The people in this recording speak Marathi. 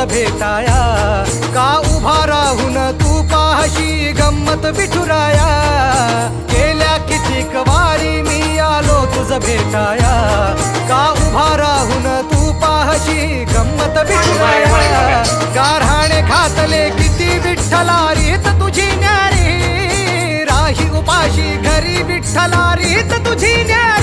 भेटाया, का उभा राहून तू पाहशी गंमत विठुराया. गेल्या कितीक वारी मी आलो तुझ भेटाया, का उभा राहून तू पाहशी गंमत विठुराया. गारहाणे घातले किती विठ्ठला रीत तुझी न्यारी, राही उपाशी घरी विठ्ठला रीत तुझी न्यारी.